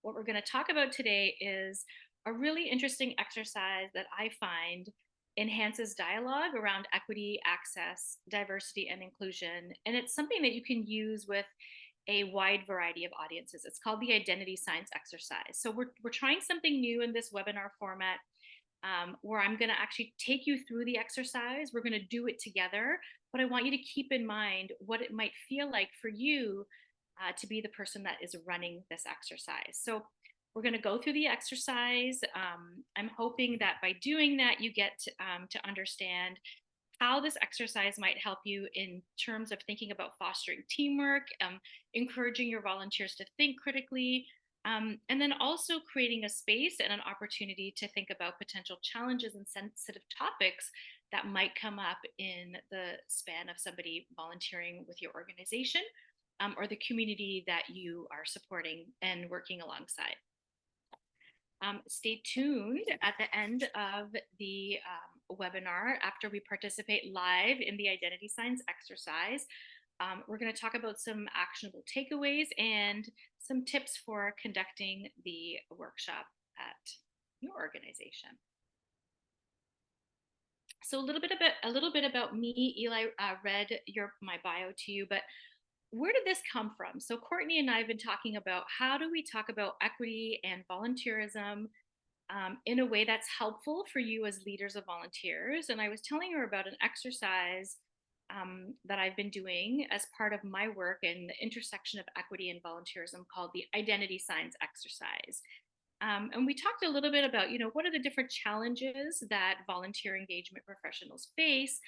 What we're going to talk about today is a really interesting exercise that I find enhances dialogue around equity, access, diversity, and inclusion. And it's something that you can use with a wide variety of audiences. It's called the identity science exercise. So we're trying something new in this webinar format, where I'm going to actually take you through the exercise. We're going to do it together, but I want you to keep in mind what it might feel like for you to be the person that is running this exercise. So we're going to go through the exercise. I'm hoping that by doing that, you get to understand how this exercise might help you in terms of thinking about fostering teamwork, encouraging your volunteers to think critically, and then also creating a space and an opportunity to think about potential challenges and sensitive topics that might come up in the span of somebody volunteering with your organization, or the community that you are supporting and working alongside. Stay tuned at the end of the webinar after we participate live in the identity science exercise. We're going to talk about some actionable takeaways and some tips for conducting the workshop at your organization. So a little bit about me. Eli read my bio to you, but where did this come from? So Courtney and I have been talking about how do we talk about equity and volunteerism in a way that's helpful for you as leaders of volunteers. And I was telling her about an exercise that I've been doing as part of my work in the intersection of equity and volunteerism called the identity science exercise. And we talked a little bit about, what are the different challenges that volunteer engagement professionals face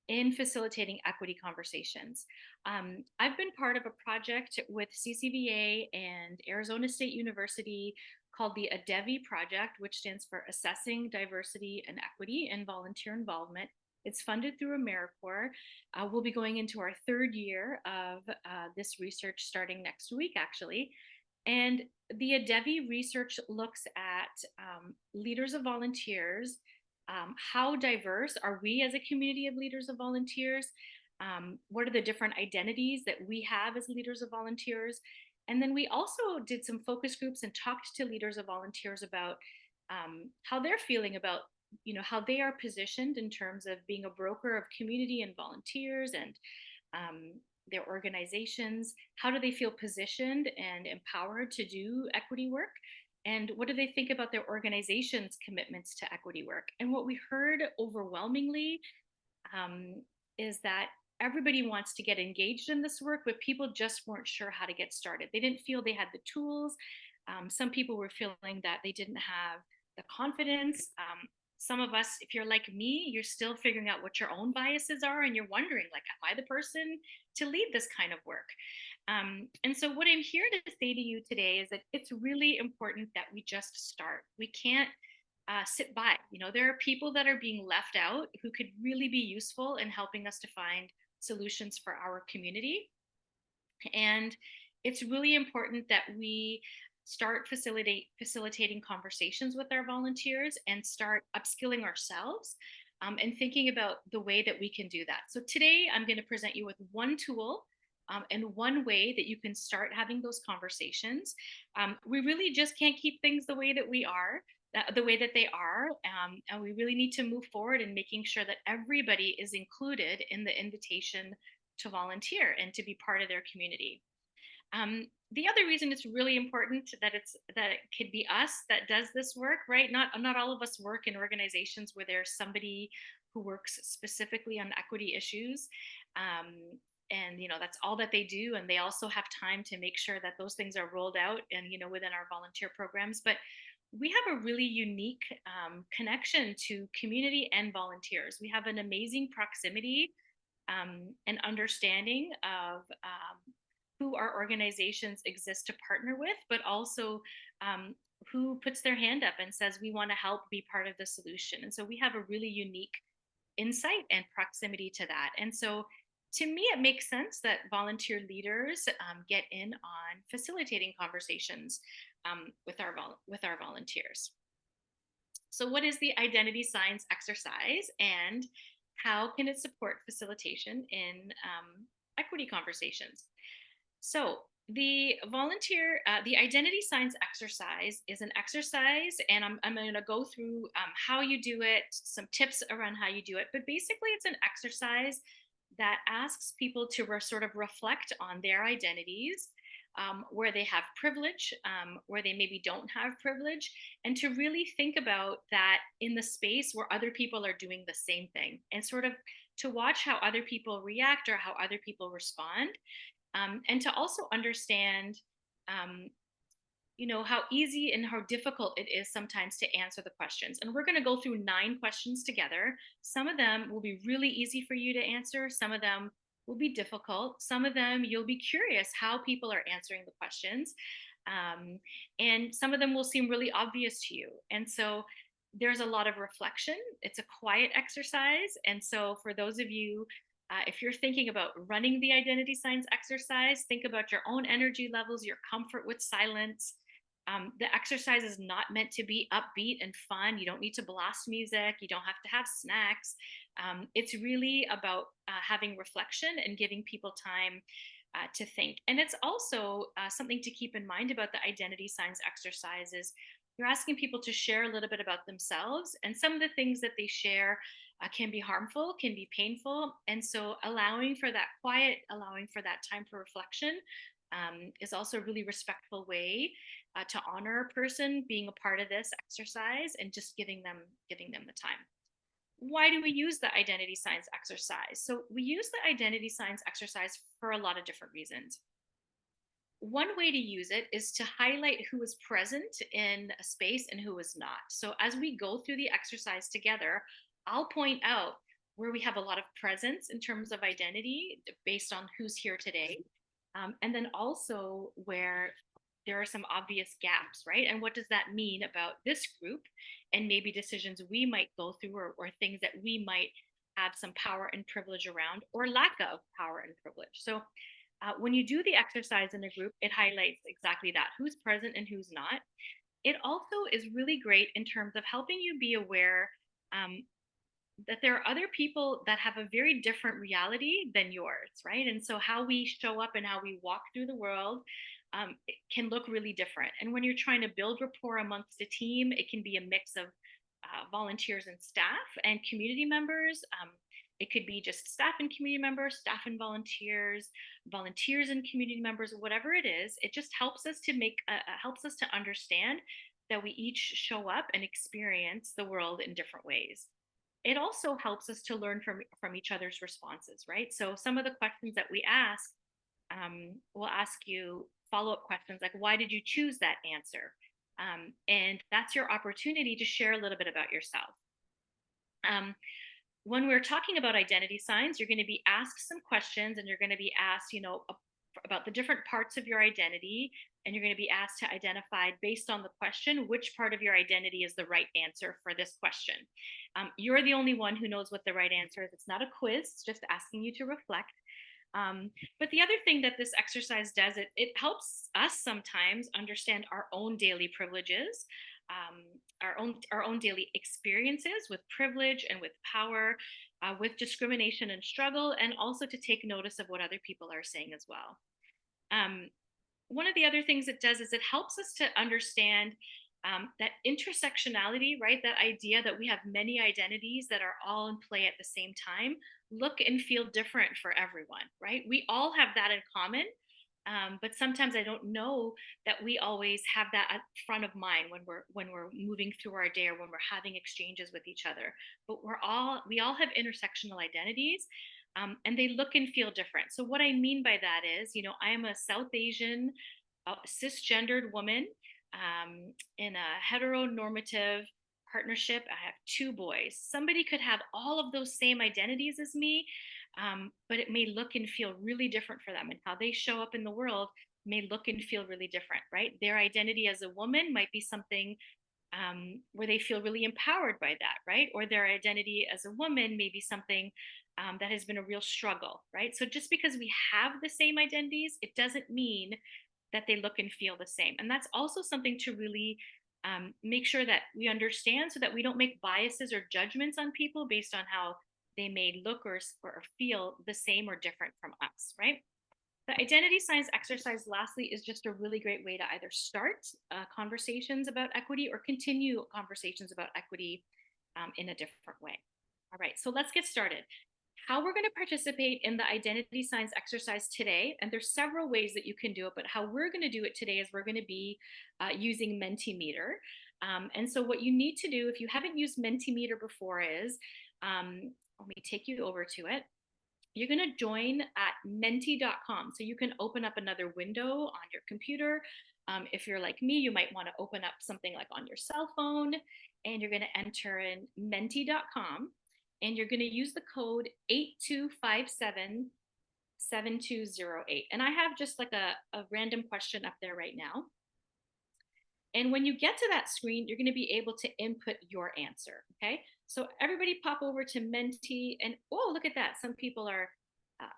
in facilitating equity conversations. I've been part of a project with CCVA and Arizona State University called the ADEVI Project, which stands for Assessing Diversity and Equity and Volunteer Involvement. It's funded through AmeriCorps. We'll be going into our third year of this research starting next week, actually. And the ADEVI research looks at leaders of volunteers. How diverse are we as a community of leaders of volunteers? What are the different identities that we have as leaders of volunteers? And then we also did some focus groups and talked to leaders of volunteers about how they're feeling about, how they are positioned in terms of being a broker of community and volunteers and their organizations. How do they feel positioned and empowered to do equity work? And what do they think about their organization's commitments to equity work? And what we heard overwhelmingly is that everybody wants to get engaged in this work, but people just weren't sure how to get started. They didn't feel they had the tools. Some people were feeling that they didn't have the confidence. Some of us, if you're like me, you're still figuring out what your own biases are, and you're wondering, like, am I the person to lead this kind of work? And so what I'm here to say to you today is that it's really important that we just start. We can't sit by. There are people that are being left out who could really be useful in helping us to find solutions for our community. And it's really important that we start facilitating conversations with our volunteers and start upskilling ourselves, and thinking about the way that we can do that. So today I'm going to present you with one tool, and one way that you can start having those conversations. We really just can't keep things the way that the way that they are. And we really need to move forward in making sure that everybody is included in the invitation to volunteer and to be part of their community. The other reason it's really important that it could be us that does this work, right? Not all of us work in organizations where there's somebody who works specifically on equity issues. And that's all that they do, and they also have time to make sure that those things are rolled out and within our volunteer programs. But we have a really unique connection to community and volunteers. We have an amazing proximity and understanding of who our organizations exist to partner with, but also who puts their hand up and says we want to help be part of the solution. And so we have a really unique insight and proximity to that. And so to me, it makes sense that volunteer leaders get in on facilitating conversations with our volunteers. So what is the identity science exercise, and how can it support facilitation in equity conversations? So The identity science exercise is an exercise, and I'm going to go through how you do it, some tips around how you do it. But basically, it's an exercise that asks people to sort of reflect on their identities, where they have privilege, where they maybe don't have privilege, and to really think about that in the space where other people are doing the same thing, and sort of to watch how other people react or how other people respond, and to also understand um, how easy and how difficult it is sometimes to answer the questions. And we're going to go through 9 questions together. Some of them will be really easy for you to answer, some of them will be difficult, some of them you'll be curious how people are answering the questions, um, and some of them will seem really obvious to you. And so there's a lot of reflection. It's a quiet exercise. And so for those of you, if you're thinking about running the identity science exercise, think about your own energy levels, your comfort with silence. The exercise is not meant to be upbeat and fun. You don't need to blast music. You don't have to have snacks. It's really about having reflection and giving people time to think. And it's also something to keep in mind about the identity science exercises. You're asking people to share a little bit about themselves, and some of the things that they share can be harmful, can be painful. And so, allowing for that quiet, allowing for that time for reflection is also a really respectful way to honor a person being a part of this exercise and just giving them the time. Why do we use the identity science exercise? So we use the identity science exercise for a lot of different reasons. One way to use it is to highlight who is present in a space and who is not. So as we go through the exercise together, I'll point out where we have a lot of presence in terms of identity based on who's here today. And then also where there are some obvious gaps, right? And what does that mean about this group and maybe decisions we might go through, or things that we might have some power and privilege around, or lack of power and privilege. So when you do the exercise in a group, it highlights exactly that, who's present and who's not. It also is really great in terms of helping you be aware um, that there are other people that have a very different reality than yours, right? And so how we show up and how we walk through the world, it can look really different. And when you're trying to build rapport amongst a team, it can be a mix of volunteers and staff and community members. It could be just staff and community members, staff and volunteers, volunteers and community members, whatever it is. It just helps us to helps us to understand that we each show up and experience the world in different ways. It also helps us to learn from each other's responses, right? So some of the questions that we ask, we'll ask you follow-up questions like, why did you choose that answer? And that's your opportunity to share a little bit about yourself. Um, when we're talking about identity signs, you're going to be asked some questions, and you're going to be asked, about the different parts of your identity, and you're going to be asked to identify, based on the question, which part of your identity is the right answer for this question. You're the only one who knows what the right answer is. It's not a quiz, it's just asking you to reflect. But the other thing that this exercise does, it helps us sometimes understand our own daily privileges, um, our own daily experiences with privilege and with power, with discrimination and struggle, and also to take notice of what other people are saying as well. Um, One of the other things it does is it helps us to understand that intersectionality, right? That idea that we have many identities that are all in play at the same time, look and feel different for everyone, right? We all have that in common. But sometimes I don't know that we always have that at front of mind when we're moving through our day, or when we're having exchanges with each other. But we all have intersectional identities, and they look and feel different. So what I mean by that is, I am a South Asian, cisgendered woman, in a heteronormative partnership. I have 2 boys. Somebody could have all of those same identities as me, but it may look and feel really different for them, and how they show up in the world may look and feel really different, right? Their identity as a woman might be something where they feel really empowered by that, right? Or their identity as a woman may be something that has been a real struggle, right? So just because we have the same identities, it doesn't mean that they look and feel the same. And that's also something to really make sure that we understand, so that we don't make biases or judgments on people based on how they may look or feel the same or different from us, right? The identity science exercise, lastly, is just a really great way to either start conversations about equity or continue conversations about equity in a different way. All right, so let's get started. How we're going to participate in the identity science exercise today, and there's several ways that you can do it, but how we're going to do it today is we're going to be using Mentimeter. And so what you need to do if you haven't used Mentimeter before is, let me take you over to it. You're going to join at menti.com. So you can open up another window on your computer. If you're like me, you might want to open up something like on your cell phone, and you're going to enter in menti.com, and you're going to use the code 82577208. And I have just like a random question up there right now. And when you get to that screen, you're going to be able to input your answer. Okay. So everybody pop over to Menti, and oh, look at that. Some people are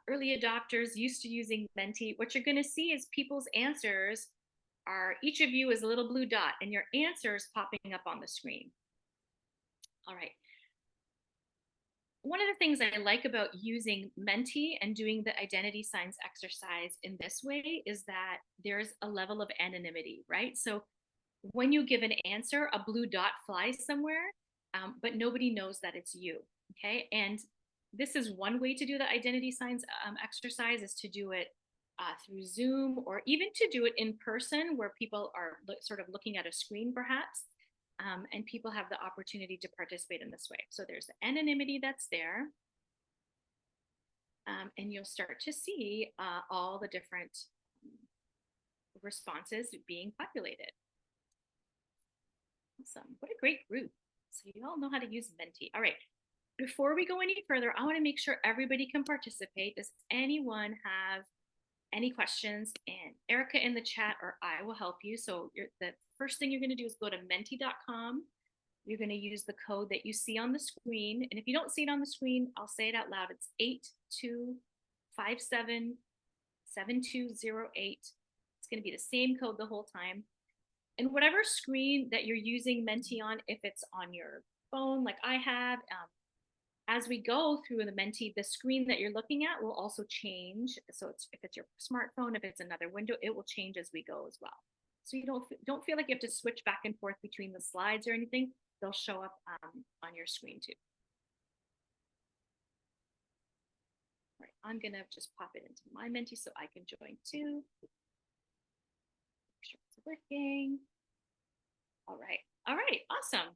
early adopters, used to using Menti. What you're going to see is people's answers are, each of you is a little blue dot, and your answers popping up on the screen. All right. One of the things I like about using Menti and doing the identity science exercise in this way is that there's a level of anonymity, right? So when you give an answer, a blue dot flies somewhere, but nobody knows that it's you. Okay. And this is one way to do the identity science exercise, is to do it through Zoom, or even to do it in person where people are sort of looking at a screen perhaps, and people have the opportunity to participate in this way. So there's the anonymity that's there. And you'll start to see all the different responses being populated. Awesome. What a great group. So you all know how to use Menti. All right. Before we go any further, I want to make sure everybody can participate. Does anyone have any questions? And Erica in the chat, or I will help you. So the first thing you're going to do is go to menti.com. You're going to use the code that you see on the screen. And if you don't see it on the screen, I'll say it out loud. It's 82577208. It's going to be the same code the whole time. And whatever screen that you're using Menti on, if it's on your phone like I have, as we go through the Menti, the screen that you're looking at will also change. So if it's your smartphone, if it's another window, it will change as we go as well. So you don't feel like you have to switch back and forth between the slides or anything. They'll show up on your screen too. All right, I'm gonna just pop it into my Menti so I can join too. Make sure it's working. All right, awesome.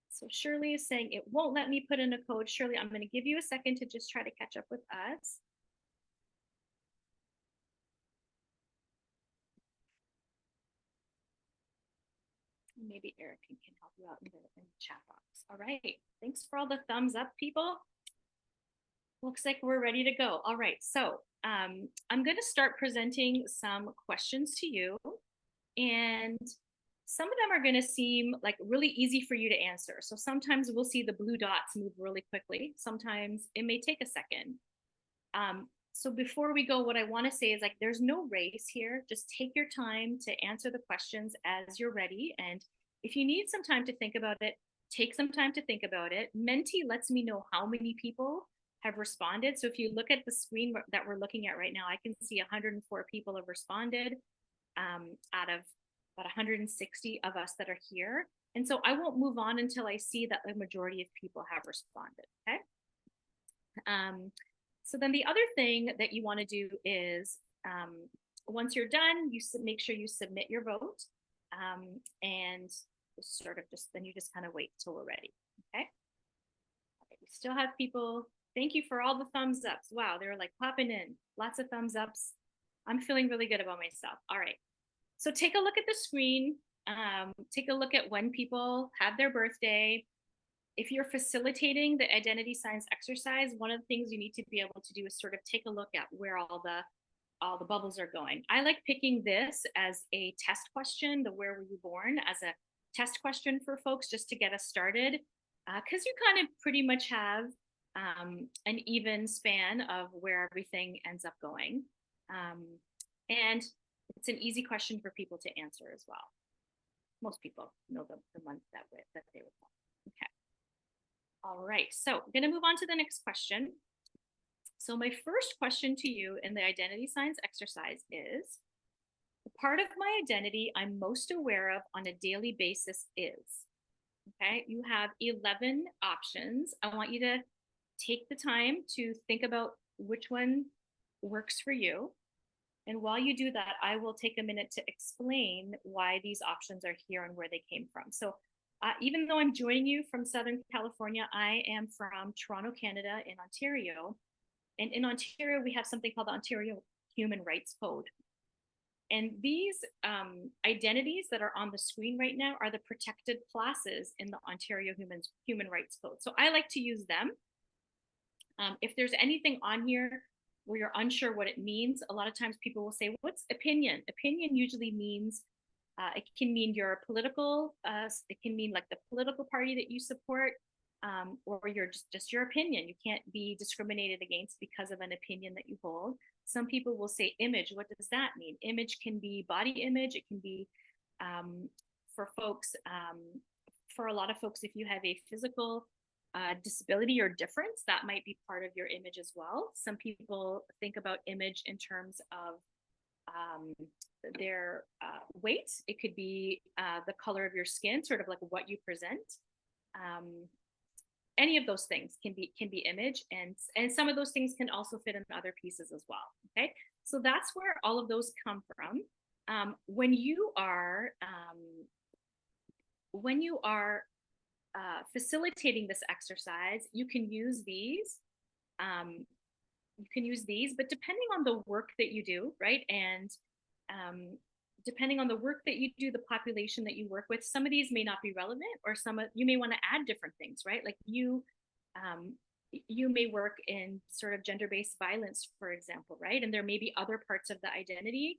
So Shirley is saying it won't let me put in a code. Shirley, I'm going to give you a second to just try to catch up with us. Maybe Eric can help you out in the chat box. All right, thanks for all the thumbs up, people. Looks like we're ready to go. All right, so I'm going to start presenting some questions to you, and some of them are going to seem like really easy for you to answer. So sometimes we'll see the blue dots move really quickly. Sometimes it may take a second. So before we go, what I want to say is, like, there's no race here. Just take your time to answer the questions as you're ready. And if you need some time to think about it, take some time to think about it. Menti lets me know how many people have responded. So if you look at the screen that we're looking at right now, I can see 104 people have responded out of about 160 of us that are here. And so I won't move on until I see that the majority of people have responded, okay? So then the other thing that you want to do is, once you're done, you make sure you submit your vote, and sort of then you just kind of wait till we're ready, okay? Okay, we still have people. Thank you for all the thumbs ups. Wow, they're like popping in. Lots of thumbs ups. I'm feeling really good about myself. All right. So take a look at the screen. Take a look at when people have their birthday. If you're facilitating the identity science exercise, one of the things you need to be able to do is sort of take a look at where all the bubbles are going. I like picking this as a test question, the where were you born, as a test question for folks, just to get us started, because you kind of pretty much have an even span of where everything ends up going. And it's an easy question for people to answer as well. Most people know the month that they were born. Okay. All right, so I'm going to move on to the next question. So my first question to you in the identity science exercise is, the part of my identity I'm most aware of on a daily basis is. Okay, you have 11 options. I want you to take the time to think about which one works for you. And while you do that, I will take a minute to explain why these options are here and where they came from. So, even though I'm joining you from Southern California, I am from Toronto, Canada, in Ontario. And in Ontario, we have something called the Ontario Human Rights Code. And these identities that are on the screen right now are the protected classes in the Ontario Human Rights Code. So I like to use them. If there's anything on here where you're unsure what it means, a lot of times people will say, "What's opinion?" Opinion usually means it can mean your political. It can mean like the political party that you support, or your just your opinion. You can't be discriminated against because of an opinion that you hold. Some people will say image. What does that mean? Image can be body image. It can be um, for folks. For a lot of folks, if you have a physical disability or difference, that might be part of your image as well. Some people think about image in terms of um, their weight. It could be the color of your skin, sort of like what you present. Um, any of those things can be image, and some of those things can also fit in other pieces as well. Okay, so that's where all of those come from. When you are facilitating this exercise, you can use these. Um, you can use these, but depending on the work that you do, right, and um, depending on the work that you do, the population that you work with, some of these may not be relevant, or some of you may want to add different things, right? Like um, you may work in sort of gender-based violence, for example, right? And there may be other parts of the identity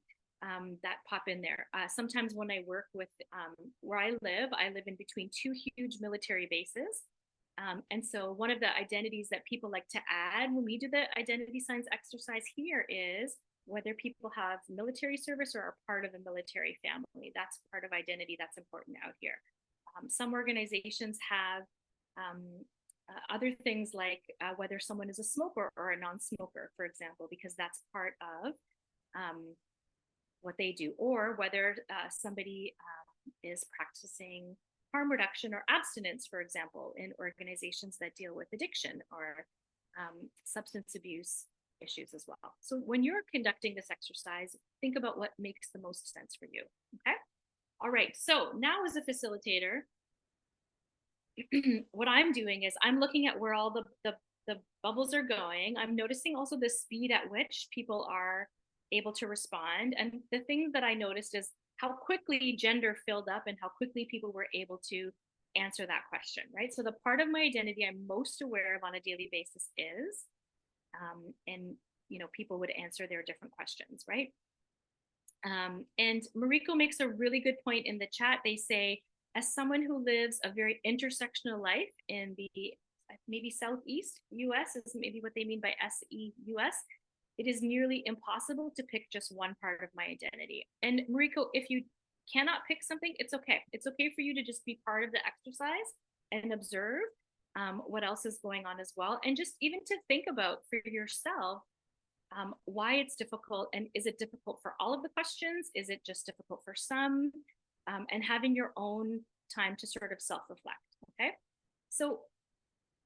that pop in there. Sometimes when I work with where I live in between two huge military bases. And so one of the identities that people like to add when we do the identity science exercise here is whether people have military service or are part of a military family. That's part of identity that's important out here. Some organizations have um, other things like whether someone is a smoker or a non-smoker, for example, because that's part of um, what they do, or whether somebody is practicing harm reduction or abstinence, for example, in organizations that deal with addiction or substance abuse issues as well. So when you're conducting this exercise, think about what makes the most sense for you. Okay. All right. So now, as a facilitator, what I'm doing is I'm looking at where all the bubbles are going. I'm noticing also the speed at which people are able to respond. And the thing that I noticed is how quickly gender filled up and how quickly people were able to answer that question, right? So the part of my identity I'm most aware of on a daily basis is, and people would answer their different questions, right? And Mariko makes a really good point in the chat. They say, as someone who lives a very intersectional life in the maybe Southeast US is maybe what they mean by SEUS, it is nearly impossible to pick just one part of my identity. And Mariko, if you cannot pick something, it's okay. It's okay for you to just be part of the exercise and observe what else is going on as well. And just even to think about for yourself why it's difficult, and is it difficult for all of the questions? Is it just difficult for some? And having your own time to sort of self-reflect. Okay, so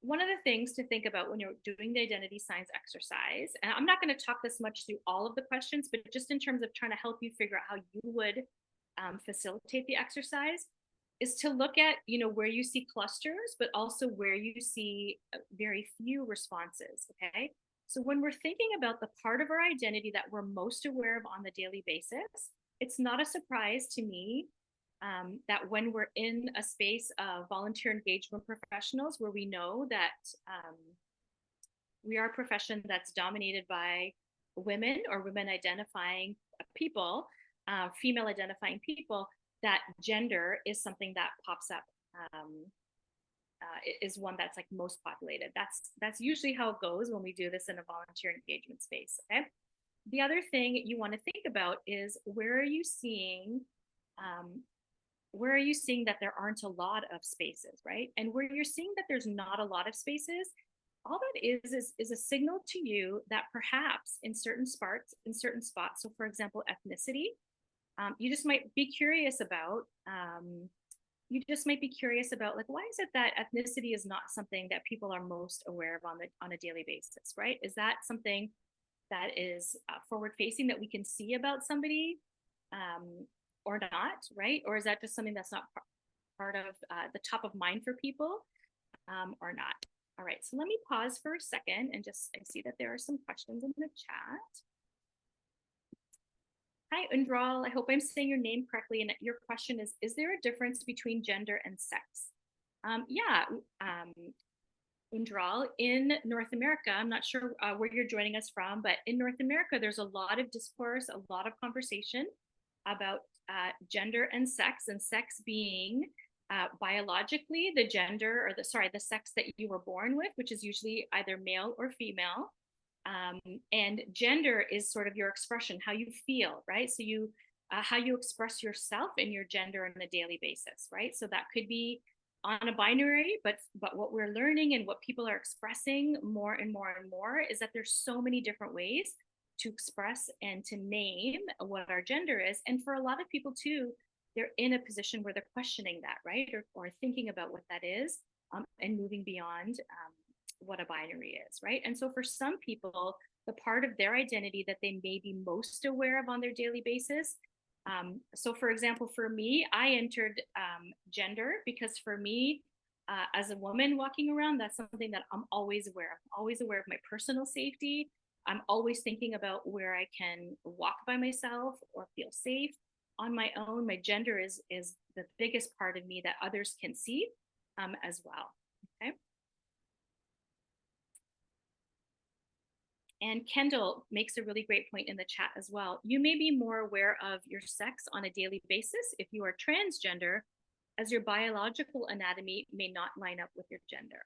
one of the things to think about when you're doing the identity science exercise, and I'm not going to talk this much through all of the questions, but just in terms of trying to help you figure out how you would facilitate the exercise, is to look at where you see clusters, but also where you see very few responses. Okay, so when we're thinking about the part of our identity that we're most aware of on the daily basis, it's not a surprise to me that when we're in a space of volunteer engagement professionals where we know that we are a profession that's dominated by women or women identifying people, female identifying people, that gender is something that pops up, is one that's like most populated. That's usually how it goes when we do this in a volunteer engagement space. Okay. The other thing you want to think about is where are you seeing that there aren't a lot of spaces, right? And where you're seeing that there's not a lot of spaces, all that is a signal to you that perhaps in certain spots, so for example, ethnicity, you just might be curious about. You just might be curious about, like, why is it that ethnicity is not something that people are most aware of on a daily basis, right? Is that something that is forward facing that we can see about somebody, um, or not, right? Or is that just something that's not part of the top of mind for people, or not? All right, so let me pause for a second and just, I see that there are some questions in the chat. Hi, Undral. I hope I'm saying your name correctly. And your question is there a difference between gender and sex? Yeah, Undral, in North America, I'm not sure where you're joining us from, but in North America, there's a lot of discourse, a lot of conversation about gender and sex being biologically the gender, or the sex that you were born with, which is usually either male or female. Um, and gender is sort of your expression, how you feel, right? So how you express yourself in your gender on a daily basis, right? So that could be on a binary, but what we're learning and what people are expressing more and more and more is that there's so many different ways to express and to name what our gender is. And for a lot of people too, they're in a position where they're questioning that, right? Or thinking about what that is, and moving beyond what a binary is, right? And so for some people, the part of their identity that they may be most aware of on their daily basis. So for example, for me, I entered gender because for me, as a woman walking around, that's something that I'm always aware of. I'm always aware of my personal safety. I'm always thinking about where I can walk by myself or feel safe on my own. My gender is the biggest part of me that others can see as well. Okay. And Kendall makes a really great point in the chat as well. You may be more aware of your sex on a daily basis if you are transgender, as your biological anatomy may not line up with your gender.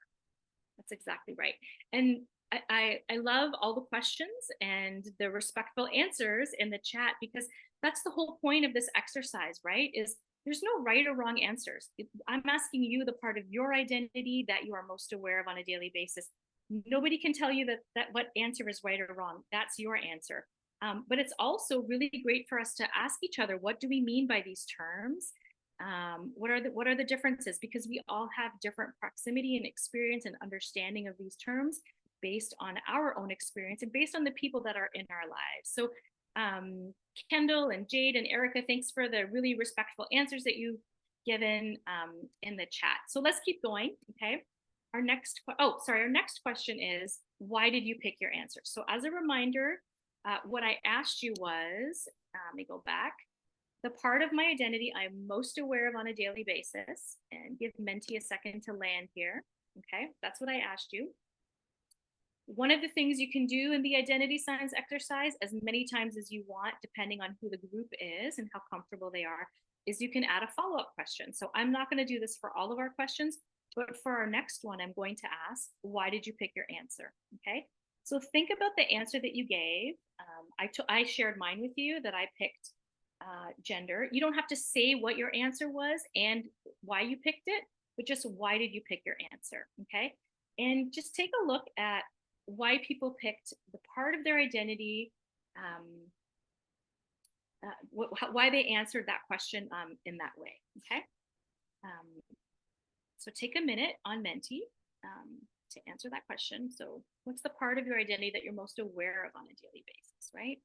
That's exactly right. And I love all the questions and the respectful answers in the chat, because that's the whole point of this exercise, right? Is there's no right or wrong answers. I'm asking you the part of your identity that you are most aware of on a daily basis. Nobody can tell you that what answer is right or wrong. That's your answer. But it's also really great for us to ask each other, what do we mean by these terms? What are the differences? Because we all have different proximity and experience and understanding of these terms based on our own experience and based on the people that are in our lives. So Kendall and Jade and Erica, thanks for the really respectful answers that you've given in the chat. So let's keep going, okay? Our next question is, why did you pick your answer? So as a reminder, what I asked you was, let me go back, the part of my identity I'm most aware of on a daily basis, and give Menti a second to land here. Okay, that's what I asked you. One of the things you can do in the identity science exercise as many times as you want, depending on who the group is and how comfortable they are, is you can add a follow-up question. So I'm not going to do this for all of our questions, but for our next one, I'm going to ask, why did you pick your answer? Okay, so think about the answer that you gave. I shared mine with you that I picked gender. You don't have to say what your answer was and why you picked it, but just why did you pick your answer, okay? And just take a look at why people picked the part of their identity, why they answered that question in that way, okay? So take a minute on Menti to answer that question. So what's the part of your identity that you're most aware of on a daily basis, right?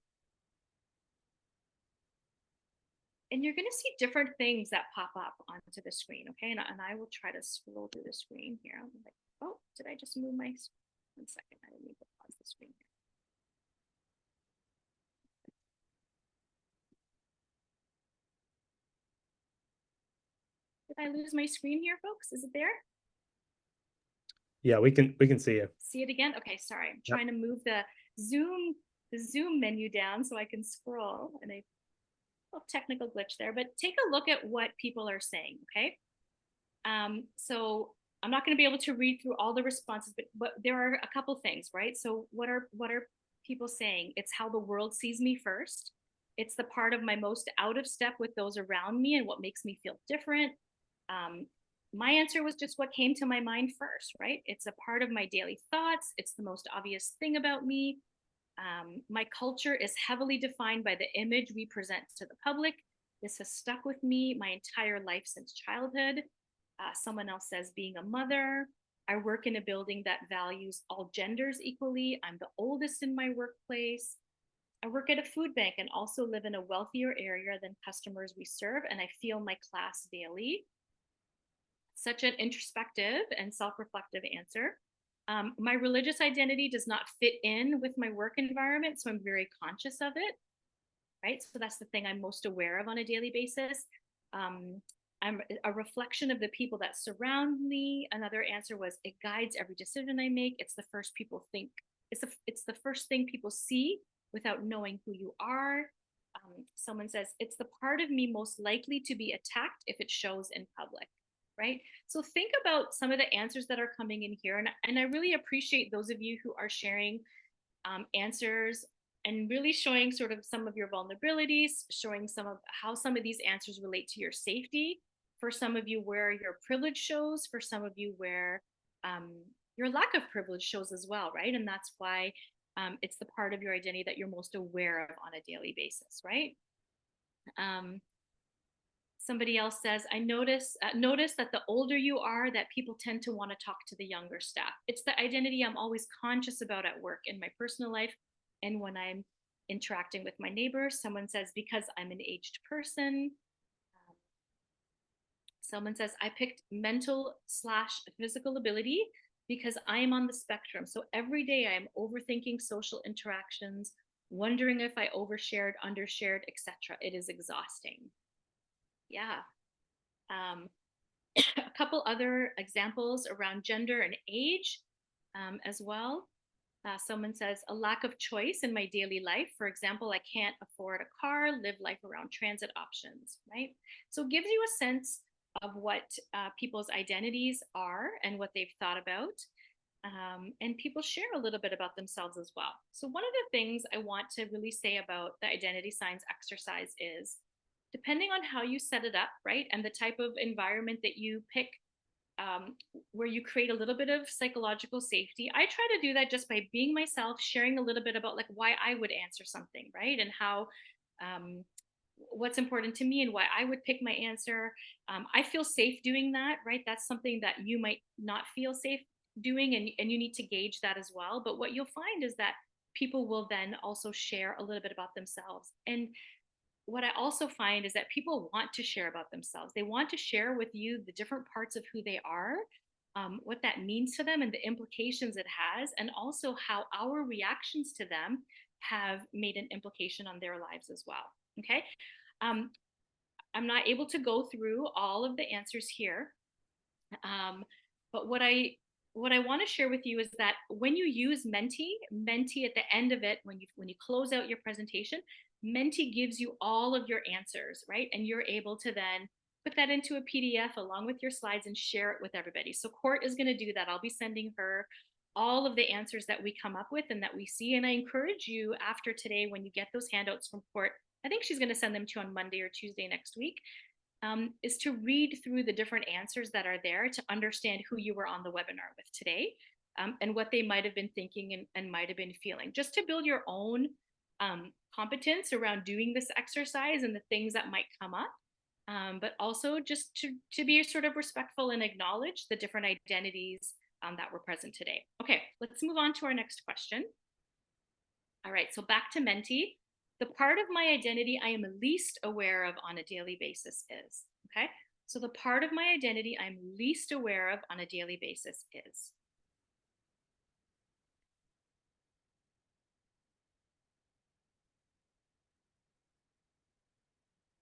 And you're going to see different things that pop up onto the screen, okay? And I will try to scroll through the screen here. I'm like, oh, did I just move my, 1 second, I didn't need to pause the screen here. Did I lose my screen here, folks? Is it there? Yeah, we can see you. See it again? Okay, sorry. I'm trying to move the Zoom menu down so I can scroll, and a technical glitch there, but take a look at what people are saying, okay? So I'm not going to be able to read through all the responses, but there are a couple things, right? So what are people saying? It's how the world sees me first. It's the part of my most out of step with those around me and what makes me feel different. my answer was just what came to my mind first, right? It's a part of my daily thoughts. It's the most obvious thing about me. My culture is heavily defined by the image we present to the public. This has stuck with me my entire life since childhood. Someone else says being a mother. I work in a building that values all genders equally. I'm the oldest in my workplace. I work at a food bank and also live in a wealthier area than customers we serve, and I feel my class daily. Such an introspective and self-reflective answer. My religious identity does not fit in with my work environment, so I'm very conscious of it, right? So that's the thing I'm most aware of on a daily basis. Um, I'm a reflection of the people that surround me. Another answer was it guides every decision I make. It's the first people think. It's the first thing people see without knowing who you are. Someone says it's the part of me most likely to be attacked if it shows in public, right? So think about some of the answers that are coming in here, and I really appreciate those of you who are sharing answers and really showing sort of some of your vulnerabilities, showing some of how some of these answers relate to your safety. For some of you, where your privilege shows, for some of you, where um, your lack of privilege shows as well, right? And that's why it's the part of your identity that you're most aware of on a daily basis, right? Um, Somebody else says, I notice that the older you are, that people tend to want to talk to the younger staff. It's the identity I'm always conscious about at work, in my personal life, and when I'm interacting with my neighbors. Someone says, because I'm an aged person. Um, Someone says, I picked mental/physical ability because I am on the spectrum. So every day I am overthinking social interactions, wondering if I overshared, undershared, etc. It is exhausting. Yeah. Um, a couple other examples around gender and age as well. Someone says a lack of choice in my daily life. For example, I can't afford a car, live life around transit options, right? So it gives you a sense of what people's identities are and what they've thought about. And people share a little bit about themselves as well. So one of the things I want to really say about the identity signs exercise is depending on how you set it up, right? And the type of environment that you pick, where you create a little bit of psychological safety. I try to do that just by being myself, sharing a little bit about like why I would answer something, right? And how, um, what's important to me and why I would pick my answer. I feel safe doing that, right? That's something that you might not feel safe doing, and you need to gauge that as well. But what you'll find is that people will then also share a little bit about themselves. And what I also find is that people want to share about themselves. They want to share with you the different parts of who they are, what that means to them, and the implications it has, and also how our reactions to them have made an implication on their lives as well. Okay. Um, I'm not able to go through all of the answers here, but what I want to share with you is that when you use Menti at the end of it, when you close out your presentation, Menti gives you all of your answers, right? And you're able to then put that into a PDF along with your slides and share it with everybody. So Court is going to do that. I'll be sending her all of the answers that we come up with and that we see. And I encourage you after today, when you get those handouts from Court, I think she's going to send them to you on Monday or Tuesday next week, is to read through the different answers that are there to understand who you were on the webinar with today, and what they might have been thinking and might have been feeling, just to build your own competence around doing this exercise and the things that might come up. But also just to be sort of respectful and acknowledge the different identities that were present today. Okay, let's move on to our next question. All right, so back to Menti. The part of my identity I am least aware of on a daily basis is, okay? So the part of my identity I'm least aware of on a daily basis is.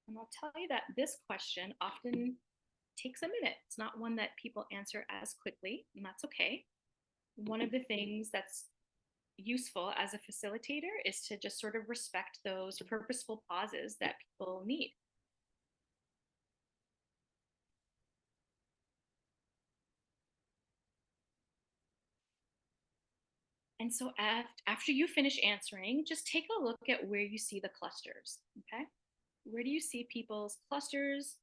And I'll tell you that this question often takes a minute. It's not one that people answer as quickly, and that's okay. One of the things that's useful as a facilitator is to just sort of respect those purposeful pauses that people need. And so after you finish answering, just take a look at where you see the clusters, okay? Where do you see people's clusters?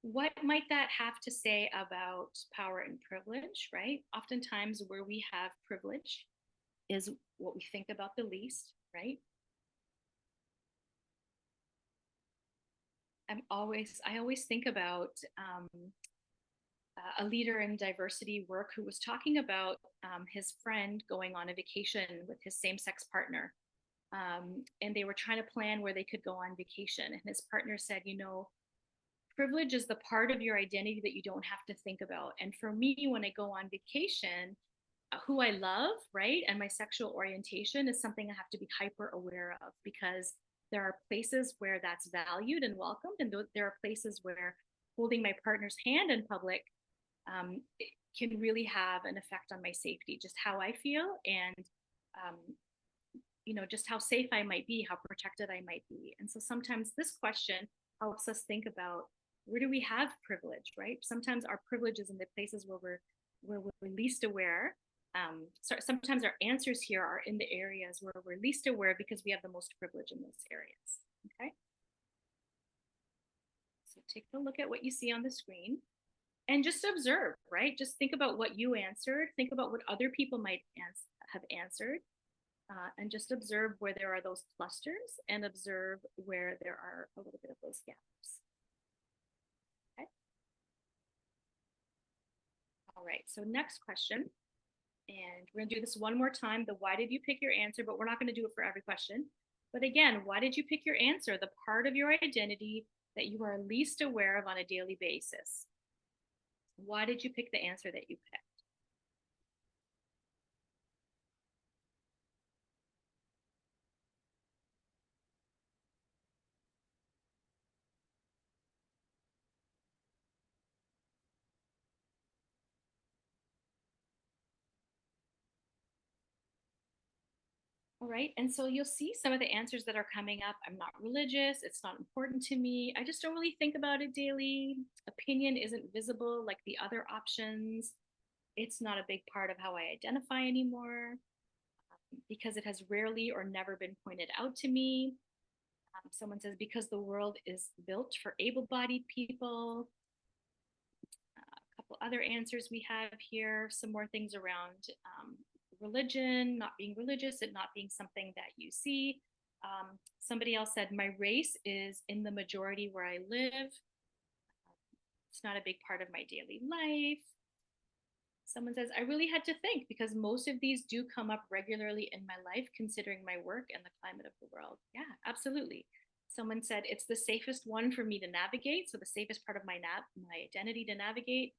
What might that have to say about power and privilege, right? Oftentimes, where we have privilege is what we think about the least, right? I always think about a leader in diversity work who was talking about his friend going on a vacation with his same-sex partner. And they were trying to plan where they could go on vacation. And his partner said, you know, privilege is the part of your identity that you don't have to think about. And for me, when I go on vacation, who I love, right, and my sexual orientation is something I have to be hyper aware of, because there are places where that's valued and welcomed, and there are places where holding my partner's hand in public it can really have an effect on my safety, just how I feel, and um, just how safe I might be, how protected I might be. And so sometimes this question helps us think about, where do we have privilege, right? Sometimes our privilege is in the places where we're least aware. So sometimes our answers here are in the areas where we're least aware because we have the most privilege in those areas. Okay. So take a look at what you see on the screen and just observe, right? Just think about what you answered. Think about what other people might have answered, and just observe where there are those clusters and observe where there are a little bit of those gaps. Okay. All right. So next question, and we're gonna do this one more time. The why did you pick your answer? But we're not gonna do it for every question. But again, why did you pick your answer? The part of your identity that you are least aware of on a daily basis. Why did you pick the answer that you picked? All right. And so you'll see some of the answers that are coming up. I'm not religious. It's not important to me. I just don't really think about it daily. Opinion isn't visible like the other options. It's not a big part of how I identify anymore, because it has rarely or never been pointed out to me. Someone says, because the world is built for able bodied people. A couple other answers we have here, some more things around religion, not being religious, and not being something that you see. Somebody else said, my race is in the majority where I live. It's not a big part of my daily life. Someone says, I really had to think because most of these do come up regularly in my life, considering my work and the climate of the world. Yeah, absolutely. Someone said, it's the safest one for me to navigate. So the safest part of my identity to navigate.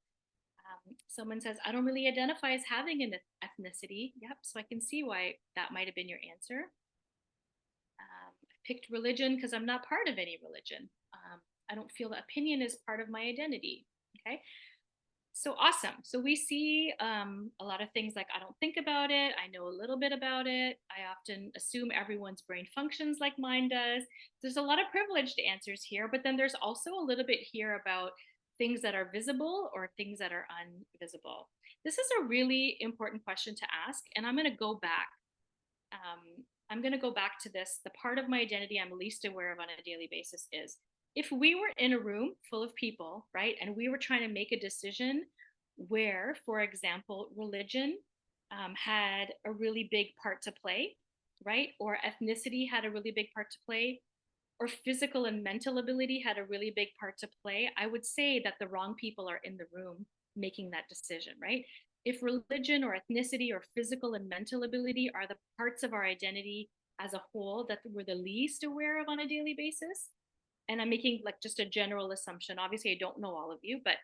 Someone says, I don't really identify as having an ethnicity. Yep. So I can see why that might have been your answer. I picked religion because I'm not part of any religion. I don't feel that opinion is part of my identity. Okay. So awesome. So we see a lot of things like, I don't think about it. I know a little bit about it. I often assume everyone's brain functions like mine does. There's a lot of privileged answers here, but then there's also a little bit here about things that are visible or things that are invisible. This is a really important question to ask, and I'm going to go back. I'm going to go back to this. The part of my identity I'm least aware of on a daily basis is, if we were in a room full of people, right, and we were trying to make a decision where, for example, religion had a really big part to play, right, or ethnicity had a really big part to play, or physical and mental ability had a really big part to play, I would say that the wrong people are in the room making that decision, right? If religion or ethnicity or physical and mental ability are the parts of our identity as a whole that we're the least aware of on a daily basis, and I'm making like just a general assumption. Obviously, I don't know all of you, but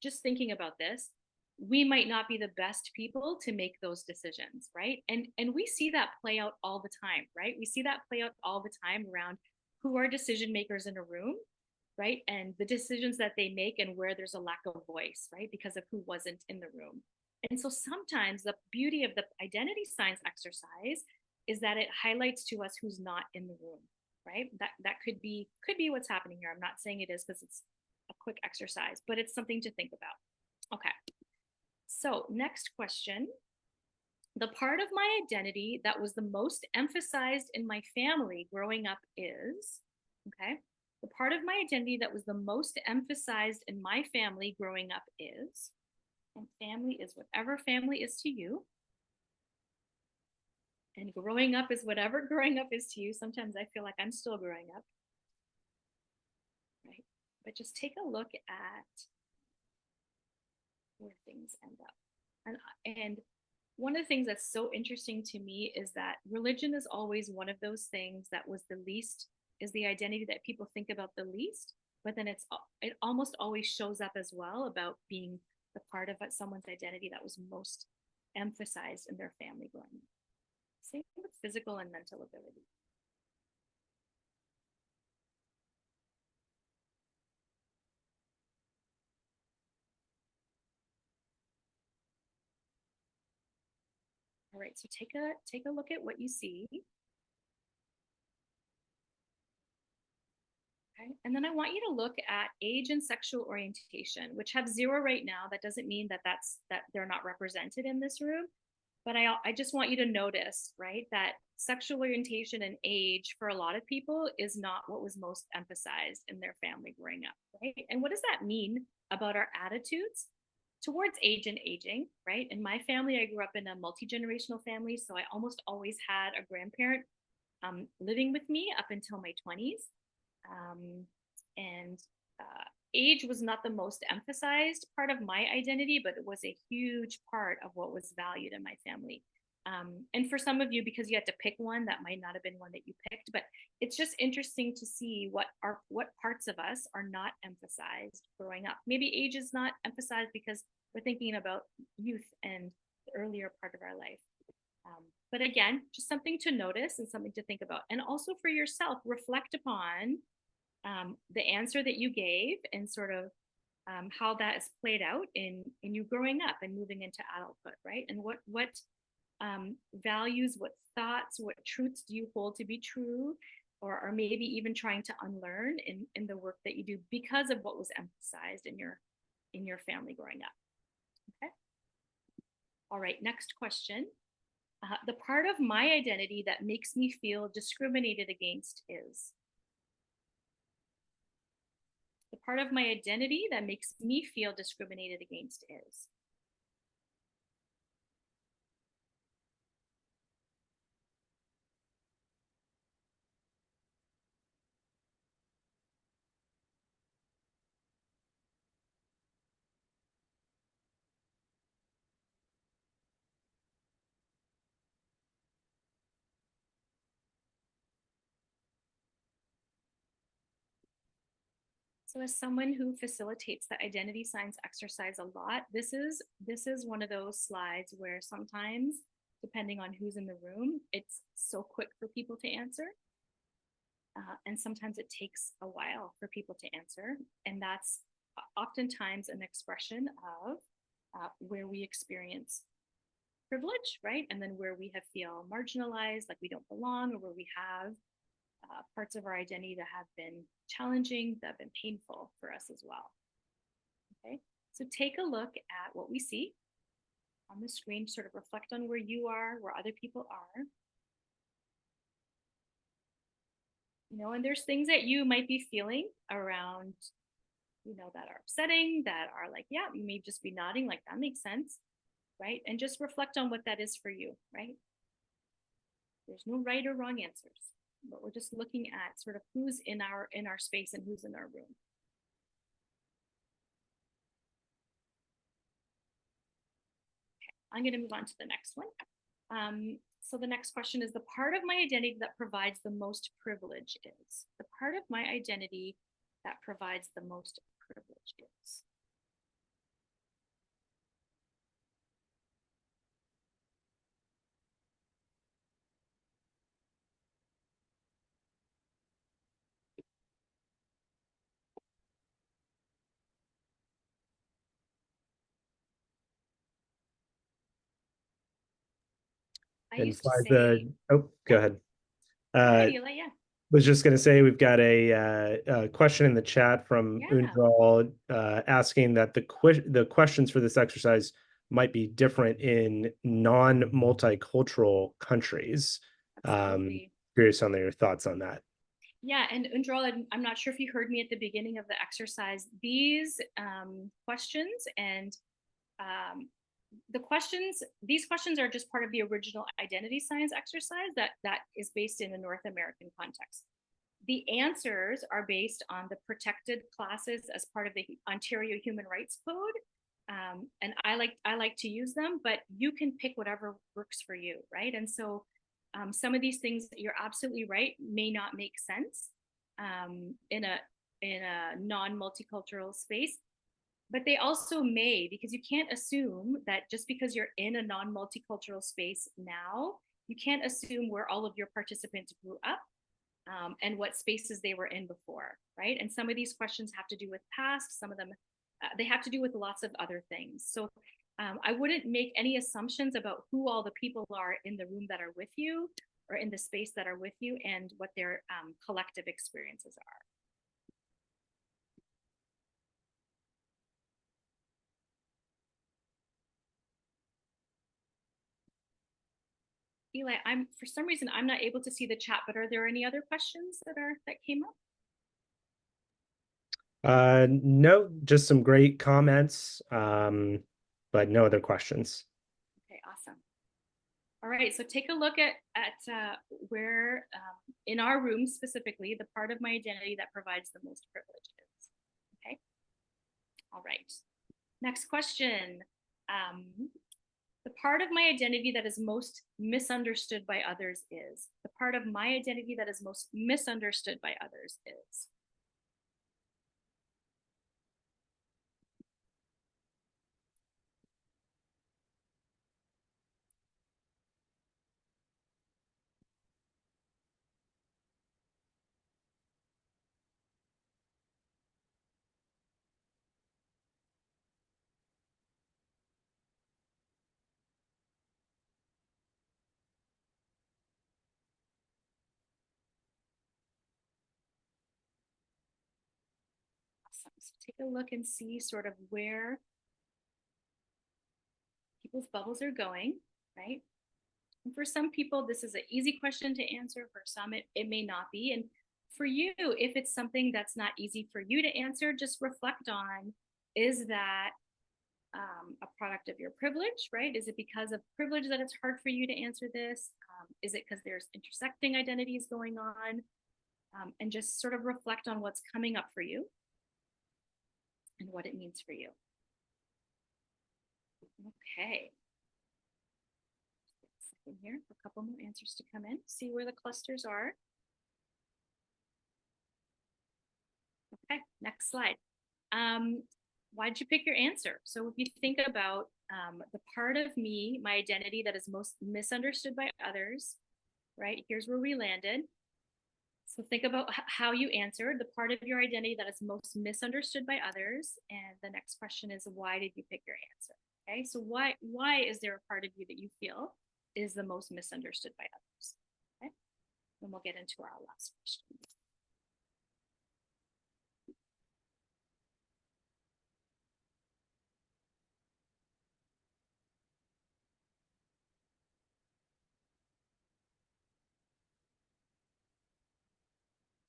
just thinking about this, we might not be the best people to make those decisions, right? And we see that play out all the time, right? We see that play out all the time around who are decision makers in a room, right? And the decisions that they make and where there's a lack of voice, right? Because of who wasn't in the room. And so sometimes the beauty of the identity science exercise is that it highlights to us who's not in the room, right? That could be what's happening here. I'm not saying it is because it's a quick exercise, but it's something to think about. Okay. So next question. The part of my identity that was the most emphasized in my family growing up is, okay, The part of my identity that was the most emphasized in my family growing up is, and family is whatever family is to you, and growing up is whatever growing up is to you. Sometimes I feel like I'm still growing up, right? But just take a look at where things end up. And one of the things that's so interesting to me is that religion is always one of those things that was the least, is the identity that people think about the least, but then it almost always shows up as well about being the part of someone's identity that was most emphasized in their family growing up. Same with physical and mental ability. All right, so take a look at what you see. Okay. And then I want you to look at age and sexual orientation, which have 0 right now. That doesn't mean that they're not represented in this room, but I just want you to notice, right, that sexual orientation and age for a lot of people is not what was most emphasized in their family growing up, right? And what does that mean about our attitudes towards age and aging, right? In my family, I grew up in a multi-generational family, so I almost always had a grandparent living with me up until my 20s. And age was not the most emphasized part of my identity, but it was a huge part of what was valued in my family. And for some of you, because you had to pick one, that might not have been one that you picked, but it's just interesting to see what parts of us are not emphasized growing up. Maybe age is not emphasized because we're thinking about youth and the earlier part of our life. But again, just something to notice and something to think about. And also for yourself, reflect upon the answer that you gave and sort of how that is played out in you growing up and moving into adulthood, right? And what values, what thoughts, what truths do you hold to be true, or maybe even trying to unlearn in the work that you do because of what was emphasized in your family growing up. Okay. All right. Next question. The part of my identity that makes me feel discriminated against is. The part of my identity that makes me feel discriminated against is. So as someone who facilitates the identity science exercise a lot, this is one of those slides where sometimes, depending on who's in the room, it's so quick for people to answer. And sometimes it takes a while for people to answer. And that's oftentimes an expression of where we experience privilege, right? And then where we have feel marginalized, like we don't belong, or where we have parts of our identity that have been challenging, that have been painful for us as well. Okay, so take a look at what we see on the screen, sort of reflect on where you are, where other people are. You know, and there's things that you might be feeling around, you know, that are upsetting, that are like, yeah, you may just be nodding, like that makes sense, right? And just reflect on what that is for you, right? There's no right or wrong answers, but we're just looking at sort of who's in our space and who's in our room. Okay, I'm going to move on to the next one. So the next question is, the part of my identity that provides the most privilege is. The part of my identity that provides the most privilege is. I And used to say, oh, go ahead. go ahead, Eli, yeah. Was just going to say we've got a question in the chat from Undral asking that the questions for this exercise might be different in non-multicultural countries. Curious on your thoughts on that. Yeah, and Undral, I'm not sure if you heard me at the beginning of the exercise. These questions and um, these questions are just part of the original identity science exercise that is based in a North American context. The answers are based on the protected classes as part of the Ontario Human Rights Code. And I like to use them, but you can pick whatever works for you, right? And so some of these things, you're absolutely right, may not make sense in a non-multicultural space, but they also may, because you can't assume that just because you're in a non-multicultural space now, you can't assume where all of your participants grew up and what spaces they were in before, right? And some of these questions have to do with past, some of them, they have to do with lots of other things. So I wouldn't make any assumptions about who all the people are in the room that are with you or in the space that are with you and what their collective experiences are. Eli, I'm for some reason I'm not able to see the chat, but are there any other questions that came up? No, just some great comments, but no other questions. Okay, awesome. All right, so take a look at where in our room specifically the part of my identity that provides the most privilege is. Okay. All right. Next question. Um, the part of my identity that is most misunderstood by others is. The part of my identity that is most misunderstood by others is. Awesome. So take a look and see sort of where people's bubbles are going, right? And for some people, this is an easy question to answer. For some, it may not be. And for you, if it's something that's not easy for you to answer, just reflect on, is that a product of your privilege, right? Is it because of privilege that it's hard for you to answer this? Is it because there's intersecting identities going on? And just sort of reflect on what's coming up for you and what it means for you. Okay. In here for a couple more answers to come in, see where the clusters are. Okay, next slide. Why did you pick your answer? So if you think about the part of me, my identity that is most misunderstood by others, right? Here's where we landed. So think about how you answered the part of your identity that is most misunderstood by others. And the next question is, why did you pick your answer? Okay, so why is there a part of you that you feel is the most misunderstood by others? Okay, then we'll get into our last question.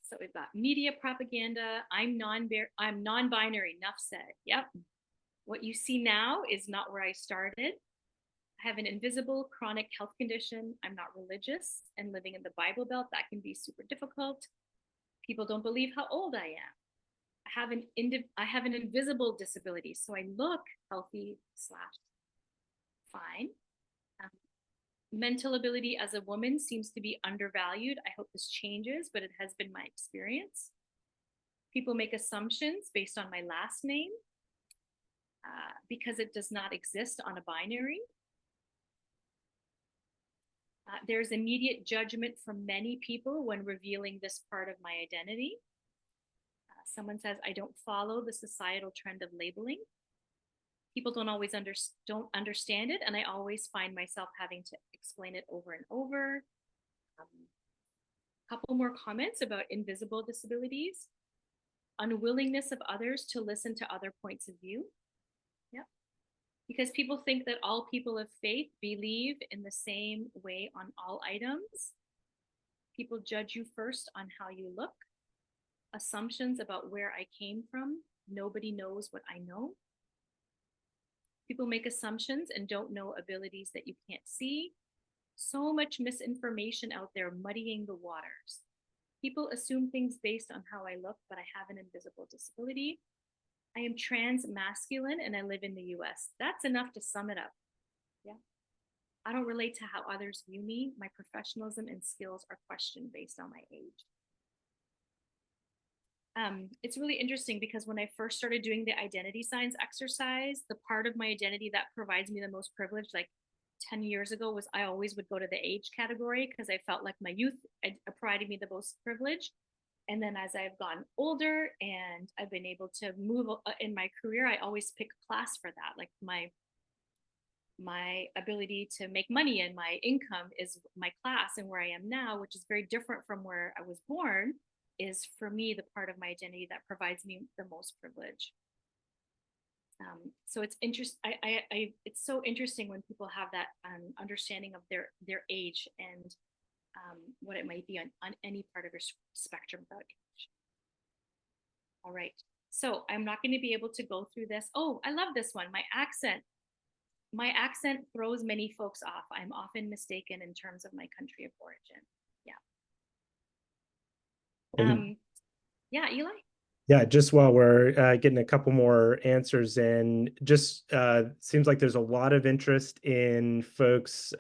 So we've got media propaganda. I'm non-binary. Enough said. Yep. What you see now is not where I started. I have an invisible chronic health condition. I'm not religious and living in the Bible Belt. That can be super difficult. People don't believe how old I am. I have an invisible disability, so I look healthy slash fine. Um, mental ability as a woman seems to be undervalued. I hope this changes, but it has been my experience. People make assumptions based on my last name because it does not exist on a binary. There's immediate judgment from many people when revealing this part of my identity. Someone says, I don't follow the societal trend of labeling. People don't understand it, and I always find myself having to explain it over and over. A couple more comments about invisible disabilities. Unwillingness of others to listen to other points of view. Yep. Because people think that all people of faith believe in the same way on all items. People judge you first on how you look. assumptions about where I came from. Nobody knows what I know. People make assumptions and don't know abilities that you can't see. So much misinformation out there muddying the waters. People assume things based on how I look, but I have an invisible disability. I am trans masculine and I live in the US. That's enough to sum it up. Yeah. I don't relate to how others view me. My professionalism and skills are questioned based on my age. It's really interesting because when I first started doing the identity signs exercise, the part of my identity that provides me the most privilege, like 10 years ago, was I always would go to the age category because I felt like my youth provided me the most privilege. And then as I've gotten older and I've been able to move in my career, I always pick a class for that. Like my ability to make money and my income is my class, and where I am now, which is very different from where I was born, is for me the part of my identity that provides me the most privilege. So it's it's so interesting when people have that understanding of their age and what it might be on any part of your spectrum about age. All right. So I'm not going to be able to go through this. Oh, I love this one. My accent throws many folks off. I'm often mistaken in terms of my country of origin. Yeah. And Yeah, Eli? yeah, just while we're getting a couple more answers in, just seems like there's a lot of interest in folks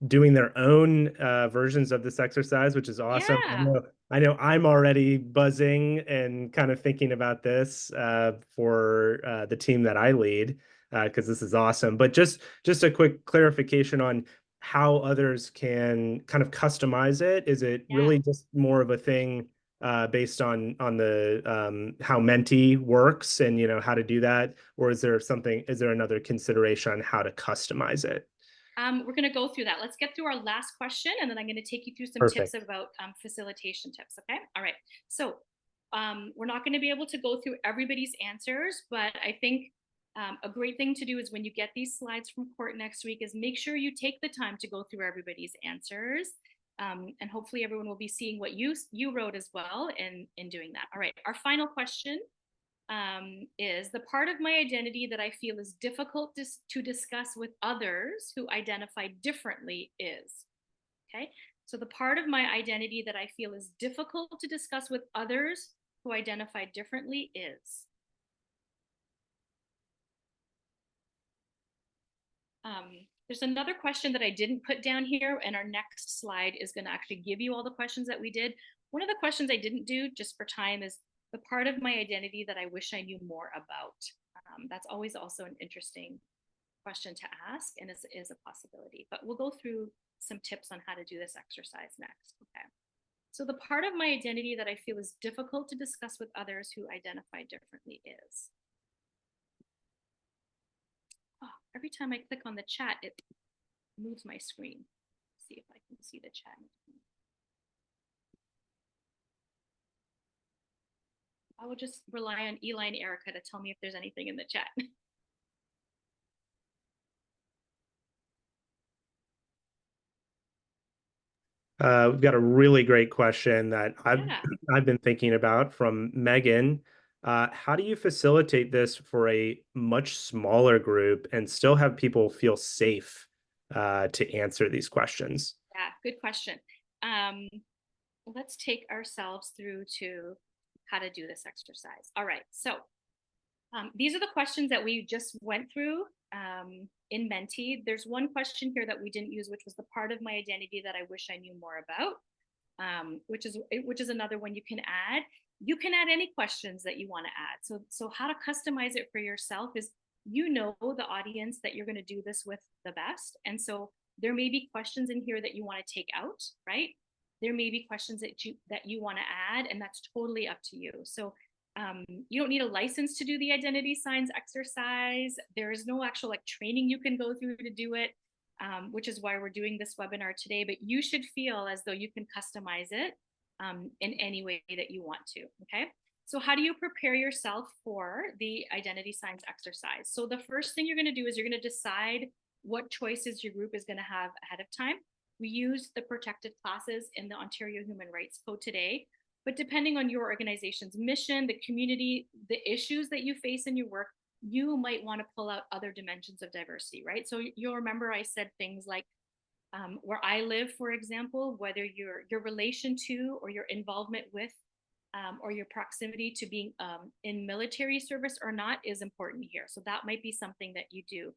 doing their own versions of this exercise, which is awesome. Yeah. I know I'm already buzzing and kind of thinking about this for the team that I lead because this is awesome. But just a quick clarification on how others can kind of customize it. Is it Yeah. really just more of a thing based on the how Menti works and how to do that, or is there another consideration on how to customize it? We're going to go through that. Let's get through our last question, and then I'm going to take you through some tips Perfect. about facilitation tips. Okay. All right. So we're not going to be able to go through everybody's answers, but I think a great thing to do is when you get these slides from Court next week is make sure you take the time to go through everybody's answers. And hopefully everyone will be seeing what you wrote as well in doing that. All right. Our final question is the part of my identity that I feel is difficult to discuss with others who identify differently is. Okay. So the part of my identity that I feel is difficult to discuss with others who identify differently is. There's another question that I didn't put down here, and our next slide is going to actually give you all the questions that we did. One of the questions I didn't do just for time is the part of my identity that I wish I knew more about. That's always also an interesting question to ask and is a possibility, but we'll go through some tips on how to do this exercise next. Okay. So the part of my identity that I feel is difficult to discuss with others who identify differently is. Oh, every time I click on the chat, it moves my screen. Let's see if I can see the chat. I will just rely on Eli and Erica to tell me if there's anything in the chat. We've got a really great question that Yeah. I've been thinking about from Megan. How do you facilitate this for a much smaller group and still have people feel safe to answer these questions? Yeah, good question. Um, let's take ourselves through to how to do this exercise. All right, so these are the questions that we just went through in Menti. There's one question here that we didn't use, which was the part of my identity that I wish I knew more about, which is another one you can add. You can add any questions that you want to add. So how to customize it for yourself is the audience that you're going to do this with the best, and so there may be questions in here that you want to take out, right? There may be questions that you want to add, and that's totally up to you. So you don't need a license to do the identity signs exercise. There is no actual like training you can go through to do it, which is why we're doing this webinar today. But you should feel as though you can customize it in any way that you want to. Okay. So how do you prepare yourself for the identity signs exercise? So the first thing you're going to do is you're going to decide what choices your group is going to have ahead of time. We used the protected classes in the Ontario Human Rights Code today. But depending on your organization's mission, the community, the issues that you face in your work, you might want to pull out other dimensions of diversity, right? So you'll remember I said things like, where I live, for example, whether your relation to or your involvement with or your proximity to being in military service or not is important here. So that might be something that you do.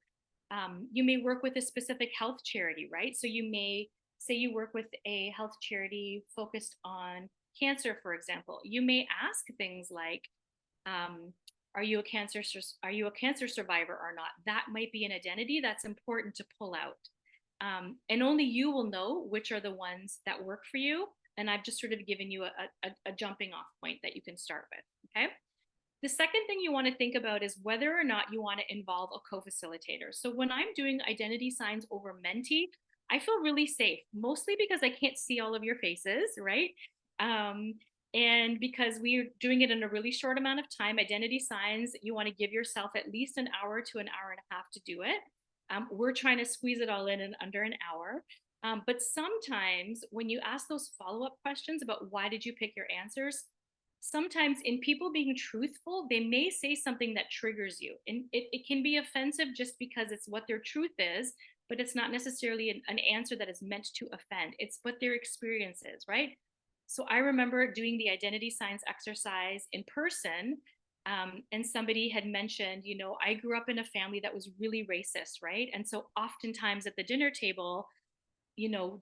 You may work with a specific health charity, right? So you may say you work with a health charity focused on cancer, for example. You may ask things like, um, are you a cancer survivor or not? That might be an identity that's important to pull out. And only you will know which are the ones that work for you. And I've just sort of given you a jumping off point that you can start with. Okay. The second thing you want to think about is whether or not you want to involve a co-facilitator. So when I'm doing identity signs over Menti, I feel really safe, mostly because I can't see all of your faces, right? Um, and because we're doing it in a really short amount of time, identity signs, you want to give yourself at least an hour to an hour and a half to do it. We're trying to squeeze it all in under an hour. But sometimes when you ask those follow-up questions about why did you pick your answers, sometimes in people being truthful, they may say something that triggers you. And it can be offensive just because it's what their truth is, but it's not necessarily an answer that is meant to offend. It's what their experience is, right? So I remember doing the identity signs exercise in person. And somebody had mentioned, I grew up in a family that was really racist, right? And so oftentimes at the dinner table,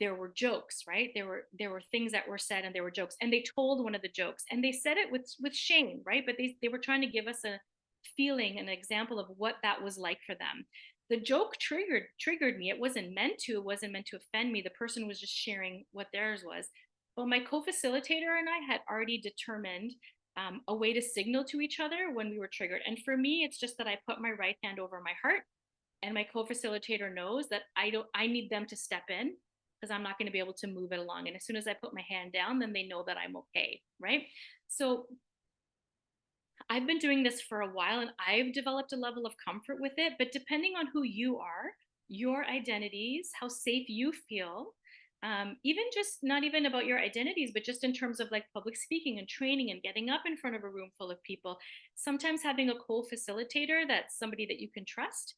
there were jokes, right? There were things that were said and there were jokes, and they told one of the jokes and they said it with shame, right? But they were trying to give us a feeling, an example of what that was like for them. The joke triggered me. It wasn't meant to offend me. The person was just sharing what theirs was. But my co-facilitator and I had already determined a way to signal to each other when we were triggered. And for me, it's just that I put my right hand over my heart, and my co-facilitator knows that I need them to step in because I'm not going to be able to move it along. And as soon as I put my hand down, then they know that I'm okay, right? So I've been doing this for a while and I've developed a level of comfort with it. But depending on who you are, your identities, how safe you feel, even just not even about your identities, but just in terms of like public speaking and training and getting up in front of a room full of people, sometimes having a co-facilitator that's somebody that you can trust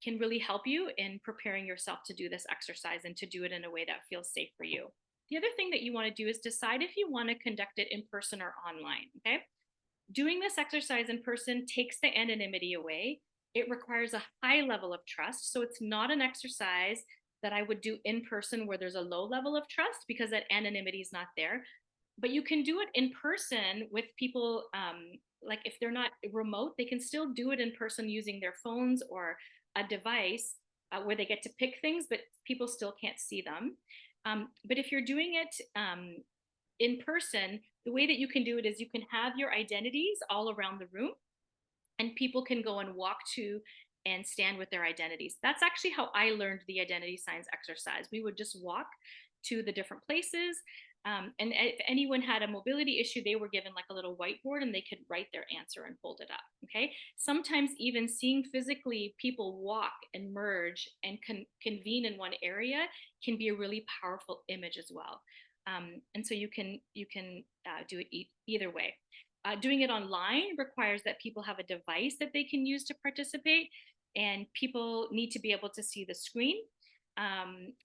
can really help you in preparing yourself to do this exercise and to do it in a way that feels safe for you. The other thing that you want to do is decide if you want to conduct it in person or online. Okay. Doing this exercise in person takes the anonymity away. It requires a high level of trust. So it's not an exercise that I would do in person where there's a low level of trust because that anonymity is not there. But you can do it in person with people, like if they're not remote, they can still do it in person using their phones or a device where they get to pick things, but people still can't see them. But if you're doing it in person, the way that you can do it is you can have your identities all around the room and people can go and walk to and stand with their identities. That's actually how I learned the identity signs exercise. We would just walk to the different places. And if anyone had a mobility issue, they were given like a little whiteboard and they could write their answer and hold it up. Okay. Sometimes even seeing physically people walk and merge and convene in one area can be a really powerful image as well. And so you can do it either way. Doing it online requires that people have a device that they can use to participate, and people need to be able to see the screen.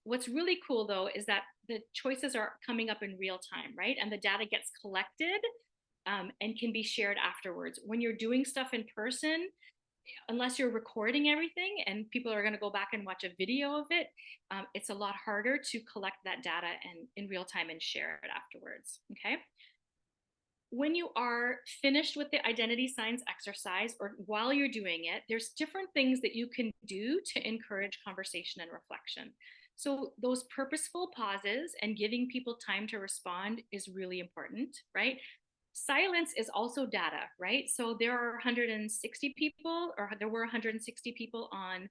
What's really cool though is that the choices are coming up in real time, right? And the data gets collected and can be shared afterwards. When you're doing stuff in person, unless you're recording everything and people are going to go back and watch a video of it, it's a lot harder to collect that data and in real time and share it afterwards. Okay. When you are finished with the identity signs exercise or while you're doing it, there's different things that you can do to encourage conversation and reflection. So those purposeful pauses and giving people time to respond is really important, right? Silence is also data, right? So there are 160 people, or there were 160 people on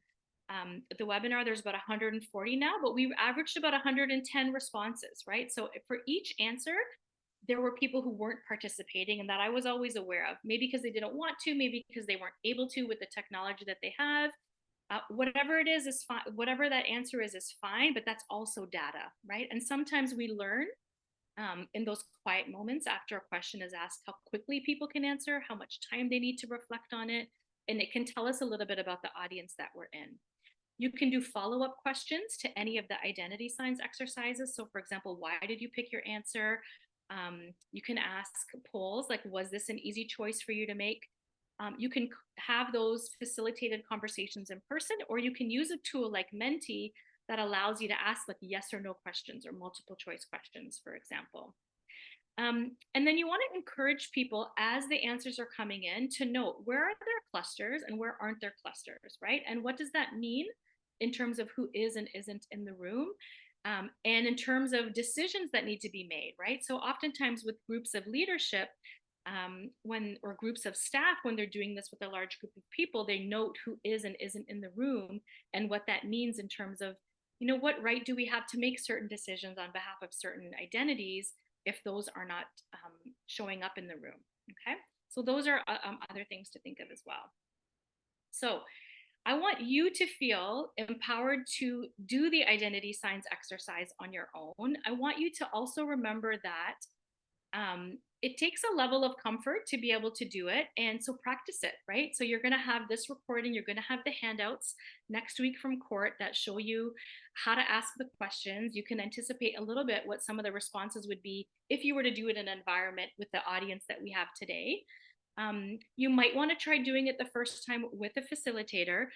the webinar. There's about 140 now, but we averaged about 110 responses, right? So for each answer, there were people who weren't participating, and that I was always aware of, maybe because they didn't want to, maybe because they weren't able to with the technology that they have. Whatever it is fine. Whatever that answer is fine, but that's also data, right? And sometimes we learn in those quiet moments after a question is asked, how quickly people can answer, how much time they need to reflect on it, and it can tell us a little bit about the audience that we're in. You can do follow-up questions to any of the identity signs exercises. So for example, why did you pick your answer? You can ask polls like, was this an easy choice for you to make? You can have those facilitated conversations in person, or you can use a tool like Menti that allows you to ask like yes or no questions or multiple choice questions, for example. And then you want to encourage people as the answers are coming in to note where are there clusters and where aren't there clusters, right? And what does that mean in terms of who is and isn't in the room? And in terms of decisions that need to be made, right? So oftentimes with groups of leadership, when or groups of staff, when they're doing this with a large group of people, they note who is and isn't in the room and what that means in terms of, what right do we have to make certain decisions on behalf of certain identities if those are not showing up in the room. Okay, so those are other things to think of as well. So I want you to feel empowered to do the identity signs exercise on your own. I want you to also remember that it takes a level of comfort to be able to do it. And so practice it, right? So you're going to have this recording, you're going to have the handouts next week from court that show you how to ask the questions. You can anticipate a little bit what some of the responses would be if you were to do it in an environment with the audience that we have today. You might want to try doing it the first time with a facilitator.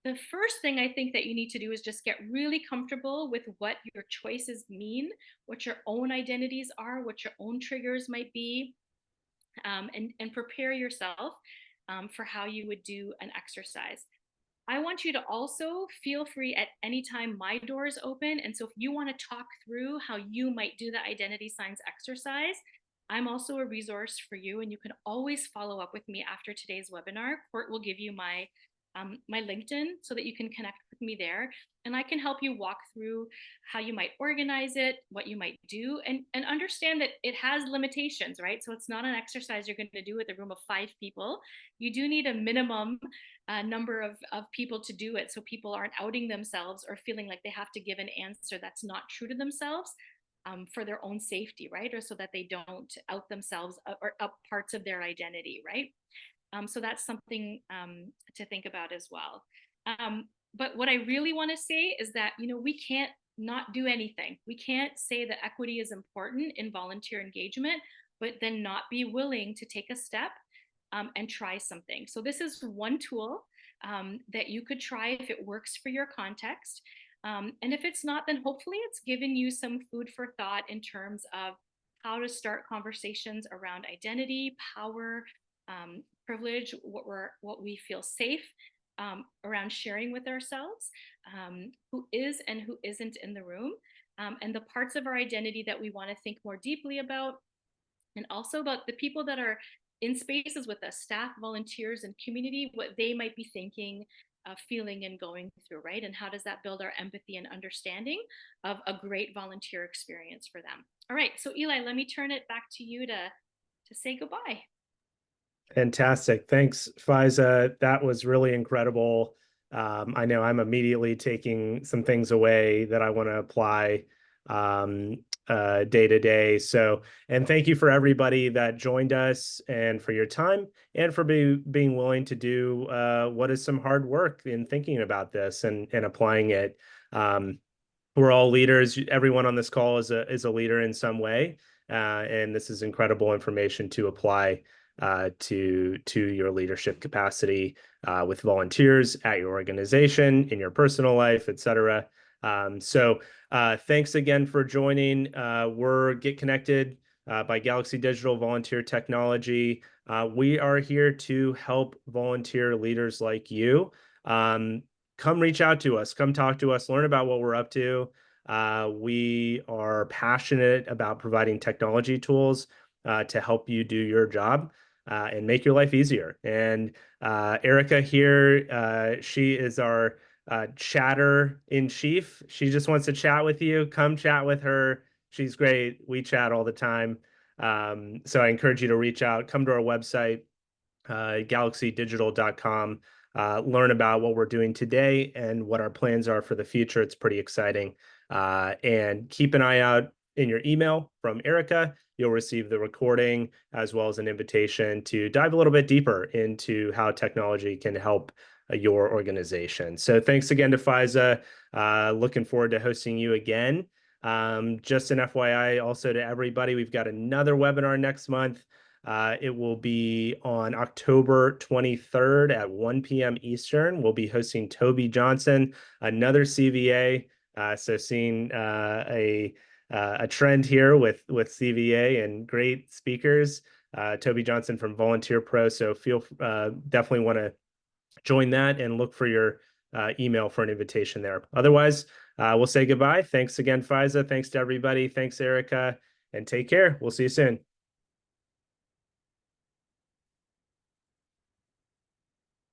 The first thing I think that you need to do is just get really comfortable with what your choices mean, what your own identities are, what your own triggers might be, and prepare yourself for how you would do an exercise. I want you to also feel free at any time. My door is open. And so if you want to talk through how you might do the identity signs exercise, I'm also a resource for you. And you can always follow up with me after today's webinar. Court will give you my LinkedIn so that you can connect with me there. And I can help you walk through how you might organize it, what you might do, and understand that it has limitations, right? So it's not an exercise you're going to do with a room of 5 people. You do need a minimum number of people to do it so people aren't outing themselves or feeling like they have to give an answer that's not true to themselves. For their own safety, right? Or so that they don't out themselves or up parts of their identity, right? So that's something to think about as well. But what I really want to say is that, we can't not do anything. We can't say that equity is important in volunteer engagement, but then not be willing to take a step and try something. So this is one tool that you could try if it works for your context. And if it's not, then hopefully it's given you some food for thought in terms of how to start conversations around identity, power, privilege, what we feel safe around sharing with ourselves, who is and who isn't in the room, and the parts of our identity that we want to think more deeply about, and also about the people that are in spaces with us, staff, volunteers, and community, what they might be thinking, feeling, and going through, right? And how does that build our empathy and understanding of a great volunteer experience for them? All right, so Eli, let me turn it back to you to say goodbye. Fantastic. Thanks, Faiza. That was really incredible. I know I'm immediately taking some things away that I want to apply day to day. So, and thank you for everybody that joined us and for your time and for being willing to do what is some hard work in thinking about this and applying it. We're all leaders. Everyone on this call is a leader in some way, and this is incredible information to apply to your leadership capacity with volunteers at your organization, in your personal life, etc. So thanks again for joining. We're Get Connected by Galaxy Digital Volunteer Technology. We are here to help volunteer leaders like you. Come reach out to us, come talk to us, learn about what we're up to. We are passionate about providing technology tools to help you do your job and make your life easier. And Erica here, she is our chatter in chief. She just wants to chat with you. Come chat with her. She's great. We chat all the time. So I encourage you to reach out, come to our website, galaxydigital.com. Learn about what we're doing today and what our plans are for the future. It's pretty exciting. And keep an eye out in your email from Erica, you'll receive the recording as well as an invitation to dive a little bit deeper into how technology can help your organization. So thanks again to Faiza. Looking forward to hosting you again. Just an FYI also to everybody, we've got another webinar next month. It will be on October 23rd at 1 p.m. Eastern. We'll be hosting Toby Johnson, another CVA. So seeing a trend here with CVA and great speakers. Toby Johnson from Volunteer Pro. So definitely want to join that and look for your email for an invitation there. Otherwise, we'll say goodbye. Thanks again, Faiza. Thanks to everybody. Thanks, Erica, and take care. We'll see you soon.